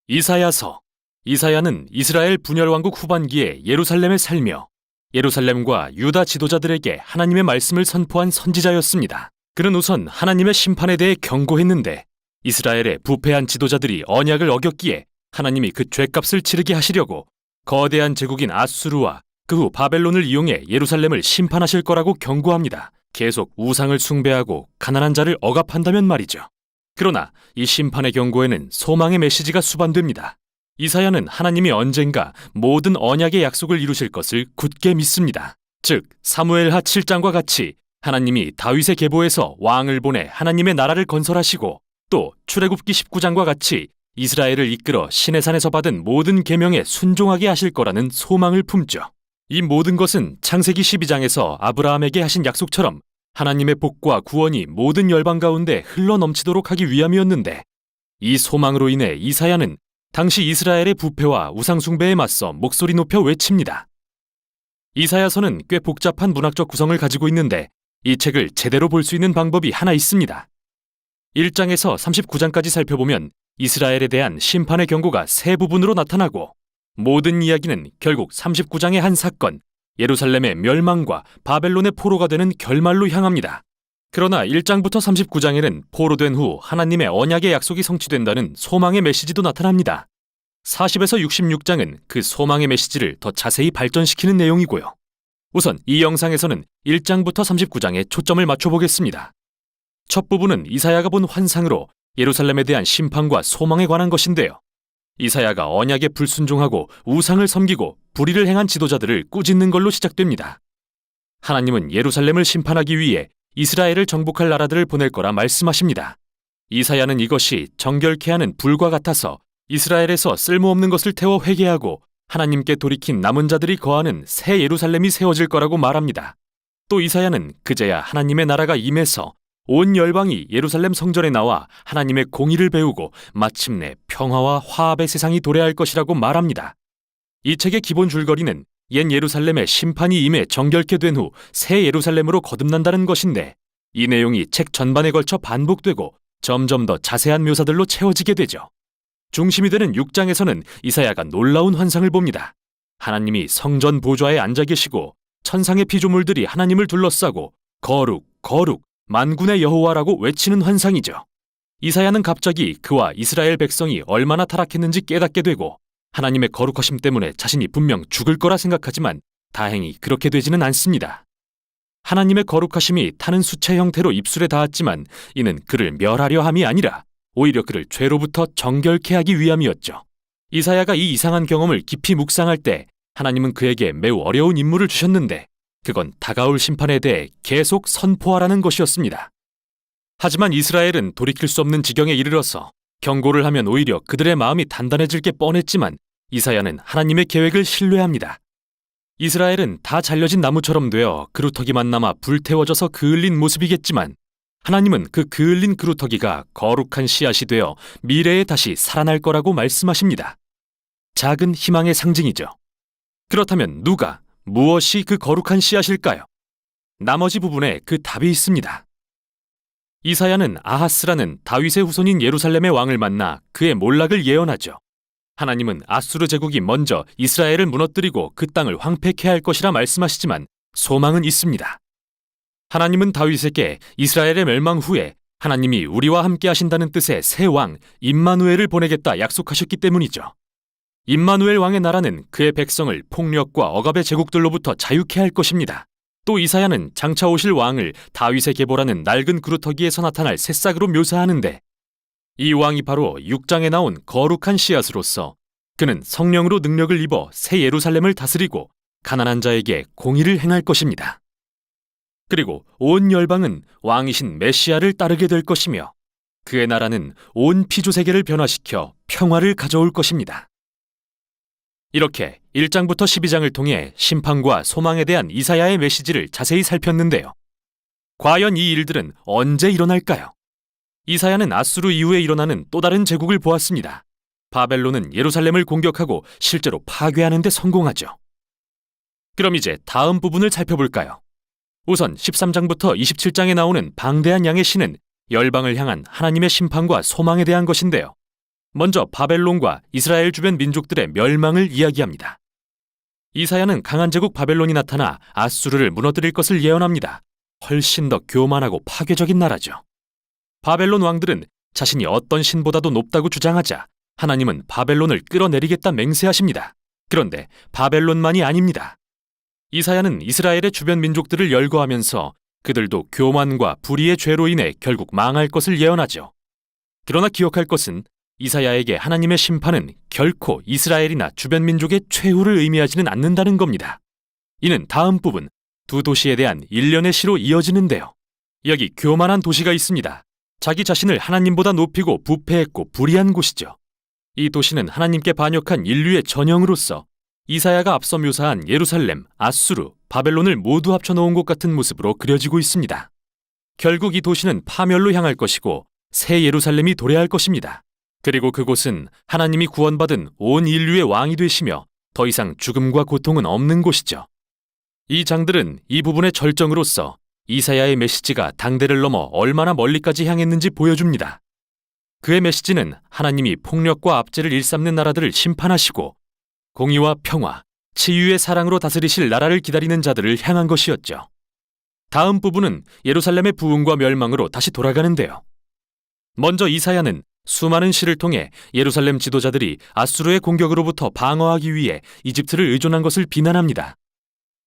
이사야서. 이사야는 이스라엘 분열왕국 후반기에 예루살렘에 살며 예루살렘과 유다 지도자들에게 하나님의 말씀을 선포한 선지자였습니다. 그는 우선 하나님의 심판에 대해 경고했는데 이스라엘의 부패한 지도자들이 언약을 어겼기에 하나님이 그 죗값을 치르게 하시려고 거대한 제국인 아수르와 그 후 바벨론을 이용해 예루살렘을 심판하실 거라고 경고합니다. 계속 우상을 숭배하고 가난한 자를 억압한다면 말이죠. 그러나 이 심판의 경고에는 소망의 메시지가 수반됩니다. 이사야는 하나님이 언젠가 모든 언약의 약속을 이루실 것을 굳게 믿습니다. 즉 사무엘하 7장과 같이 하나님이 다윗의 계보에서 왕을 보내 하나님의 나라를 건설하시고 또 출애굽기 19장과 같이 이스라엘을 이끌어 시내산에서 받은 모든 계명에 순종하게 하실 거라는 소망을 품죠. 이 모든 것은 창세기 12장에서 아브라함에게 하신 약속처럼 하나님의 복과 구원이 모든 열방 가운데 흘러넘치도록 하기 위함이었는데 이 소망으로 인해 이사야는 당시 이스라엘의 부패와 우상숭배에 맞서 목소리 높여 외칩니다. 이사야서는 꽤 복잡한 문학적 구성을 가지고 있는데 이 책을 제대로 볼 수 있는 방법이 하나 있습니다. 1장에서 39장까지 살펴보면 이스라엘에 대한 심판의 경고가 세 부분으로 나타나고 모든 이야기는 결국 39장의 한 사건, 예루살렘의 멸망과 바벨론의 포로가 되는 결말로 향합니다. 그러나 1장부터 39장에는 포로된 후 하나님의 언약의 약속이 성취된다는 소망의 메시지도 나타납니다. 40에서 66장은 그 소망의 메시지를 더 자세히 발전시키는 내용이고요. 우선 이 영상에서는 1장부터 39장에 초점을 맞춰보겠습니다. 첫 부분은 이사야가 본 환상으로 예루살렘에 대한 심판과 소망에 관한 것인데요. 이사야가 언약에 불순종하고 우상을 섬기고 불의를 행한 지도자들을 꾸짖는 걸로 시작됩니다. 하나님은 예루살렘을 심판하기 위해 이스라엘을 정복할 나라들을 보낼 거라 말씀하십니다. 이사야는 이것이 정결케 하는 불과 같아서 이스라엘에서 쓸모없는 것을 태워 회개하고 하나님께 돌이킨 남은 자들이 거하는 새 예루살렘이 세워질 거라고 말합니다. 또 이사야는 그제야 하나님의 나라가 임해서 온 열방이 예루살렘 성전에 나와 하나님의 공의를 배우고 마침내 평화와 화합의 세상이 도래할 것이라고 말합니다. 이 책의 기본 줄거리는 옛 예루살렘의 심판이 임해 정결케 된 후 새 예루살렘으로 거듭난다는 것인데 이 내용이 책 전반에 걸쳐 반복되고 점점 더 자세한 묘사들로 채워지게 되죠. 중심이 되는 6장에서는 이사야가 놀라운 환상을 봅니다. 하나님이 성전 보좌에 앉아 계시고 천상의 피조물들이 하나님을 둘러싸고 거룩, 거룩, 만군의 여호와라고 외치는 환상이죠. 이사야는 갑자기 그와 이스라엘 백성이 얼마나 타락했는지 깨닫게 되고 하나님의 거룩하심 때문에 자신이 분명 죽을 거라 생각하지만 다행히 그렇게 되지는 않습니다. 하나님의 거룩하심이 타는 수채 형태로 입술에 닿았지만 이는 그를 멸하려 함이 아니라 오히려 그를 죄로부터 정결케 하기 위함이었죠. 이사야가 이 이상한 경험을 깊이 묵상할 때 하나님은 그에게 매우 어려운 임무를 주셨는데 그건 다가올 심판에 대해 계속 선포하라는 것이었습니다. 하지만 이스라엘은 돌이킬 수 없는 지경에 이르러서 경고를 하면 오히려 그들의 마음이 단단해질 게 뻔했지만 이사야는 하나님의 계획을 신뢰합니다. 이스라엘은 다 잘려진 나무처럼 되어 그루터기만 남아 불태워져서 그을린 모습이겠지만 하나님은 그 그을린 그루터기가 거룩한 씨앗이 되어 미래에 다시 살아날 거라고 말씀하십니다. 작은 희망의 상징이죠. 그렇다면 누가, 무엇이 그 거룩한 씨앗일까요? 나머지 부분에 그 답이 있습니다. 이사야는 아하스라는 다윗의 후손인 예루살렘의 왕을 만나 그의 몰락을 예언하죠. 하나님은 아수르 제국이 먼저 이스라엘을 무너뜨리고 그 땅을 황폐케 할 것이라 말씀하시지만 소망은 있습니다. 하나님은 다윗에게 이스라엘의 멸망 후에 하나님이 우리와 함께 하신다는 뜻의 새 왕 임마누엘을 보내겠다 약속하셨기 때문이죠. 임마누엘 왕의 나라는 그의 백성을 폭력과 억압의 제국들로부터 자유케 할 것입니다. 또 이사야는 장차 오실 왕을 다윗의 계보라는 낡은 그루터기에서 나타날 새싹으로 묘사하는데 이 왕이 바로 6장에 나온 거룩한 씨앗으로서 그는 성령으로 능력을 입어 새 예루살렘을 다스리고 가난한 자에게 공의를 행할 것입니다. 그리고 온 열방은 왕이신 메시아를 따르게 될 것이며 그의 나라는 온 피조세계를 변화시켜 평화를 가져올 것입니다. 이렇게 1장부터 12장을 통해 심판과 소망에 대한 이사야의 메시지를 자세히 살폈는데요. 과연 이 일들은 언제 일어날까요? 이사야는 아수르 이후에 일어나는 또 다른 제국을 보았습니다. 바벨론은 예루살렘을 공격하고 실제로 파괴하는 데 성공하죠. 그럼 이제 다음 부분을 살펴볼까요? 우선 13장부터 27장에 나오는 방대한 양의 신은 열방을 향한 하나님의 심판과 소망에 대한 것인데요. 먼저 바벨론과 이스라엘 주변 민족들의 멸망을 이야기합니다. 이사야는 강한 제국 바벨론이 나타나 아수르를 무너뜨릴 것을 예언합니다. 훨씬 더 교만하고 파괴적인 나라죠. 바벨론 왕들은 자신이 어떤 신보다도 높다고 주장하자 하나님은 바벨론을 끌어내리겠다 맹세하십니다. 그런데 바벨론만이 아닙니다. 이사야는 이스라엘의 주변 민족들을 열거하면서 그들도 교만과 불의의 죄로 인해 결국 망할 것을 예언하죠. 그러나 기억할 것은 이사야에게 하나님의 심판은 결코 이스라엘이나 주변 민족의 최후를 의미하지는 않는다는 겁니다. 이는 다음 부분 두 도시에 대한 일련의 시로 이어지는데요. 여기 교만한 도시가 있습니다. 자기 자신을 하나님보다 높이고 부패했고 불의한 곳이죠. 이 도시는 하나님께 반역한 인류의 전형으로서 이사야가 앞서 묘사한 예루살렘, 아수르, 바벨론을 모두 합쳐놓은 것 같은 모습으로 그려지고 있습니다. 결국 이 도시는 파멸로 향할 것이고 새 예루살렘이 도래할 것입니다. 그리고 그곳은 하나님이 구원받은 온 인류의 왕이 되시며 더 이상 죽음과 고통은 없는 곳이죠. 이 장들은 이 부분의 절정으로서 이사야의 메시지가 당대를 넘어 얼마나 멀리까지 향했는지 보여줍니다. 그의 메시지는 하나님이 폭력과 압제를 일삼는 나라들을 심판하시고 공의와 평화, 치유의 사랑으로 다스리실 나라를 기다리는 자들을 향한 것이었죠. 다음 부분은 예루살렘의 부흥과 멸망으로 다시 돌아가는데요. 먼저 이사야는 수많은 시를 통해 예루살렘 지도자들이 아수르의 공격으로부터 방어하기 위해 이집트를 의존한 것을 비난합니다.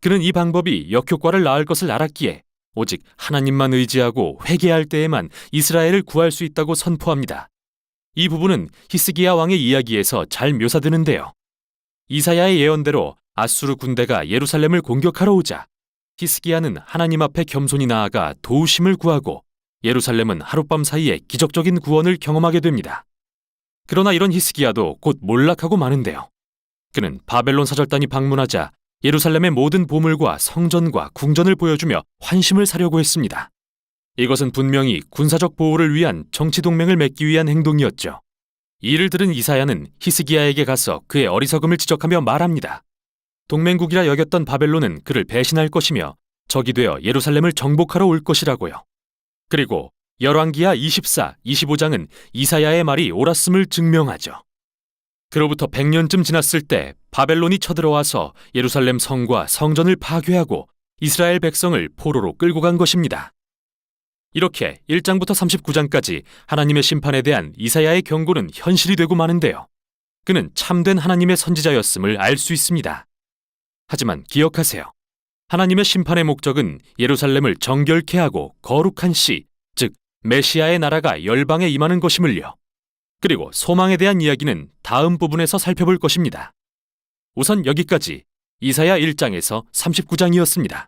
그는 이 방법이 역효과를 낳을 것을 알았기에 오직 하나님만 의지하고 회개할 때에만 이스라엘을 구할 수 있다고 선포합니다. 이 부분은 히스기야 왕의 이야기에서 잘 묘사되는데요. 이사야의 예언대로 아수르 군대가 예루살렘을 공격하러 오자 히스기야는 하나님 앞에 겸손히 나아가 도우심을 구하고 예루살렘은 하룻밤 사이에 기적적인 구원을 경험하게 됩니다. 그러나 이런 히스기야도 곧 몰락하고 마는데요. 그는 바벨론 사절단이 방문하자 예루살렘의 모든 보물과 성전과 궁전을 보여주며 환심을 사려고 했습니다. 이것은 분명히 군사적 보호를 위한 정치 동맹을 맺기 위한 행동이었죠. 이를 들은 이사야는 히스기야에게 가서 그의 어리석음을 지적하며 말합니다. 동맹국이라 여겼던 바벨론은 그를 배신할 것이며 적이 되어 예루살렘을 정복하러 올 것이라고요. 그리고 열왕기하 24, 25장은 이사야의 말이 옳았음을 증명하죠. 그로부터 100년쯤 지났을 때 바벨론이 쳐들어와서 예루살렘 성과 성전을 파괴하고 이스라엘 백성을 포로로 끌고 간 것입니다. 이렇게 1장부터 39장까지 하나님의 심판에 대한 이사야의 경고는 현실이 되고 마는데요. 그는 참된 하나님의 선지자였음을 알 수 있습니다. 하지만 기억하세요. 하나님의 심판의 목적은 예루살렘을 정결케 하고 거룩한 시, 즉 메시아의 나라가 열방에 임하는 것임을요. 그리고 소망에 대한 이야기는 다음 부분에서 살펴볼 것입니다. 우선 여기까지 이사야 1장에서 39장이었습니다.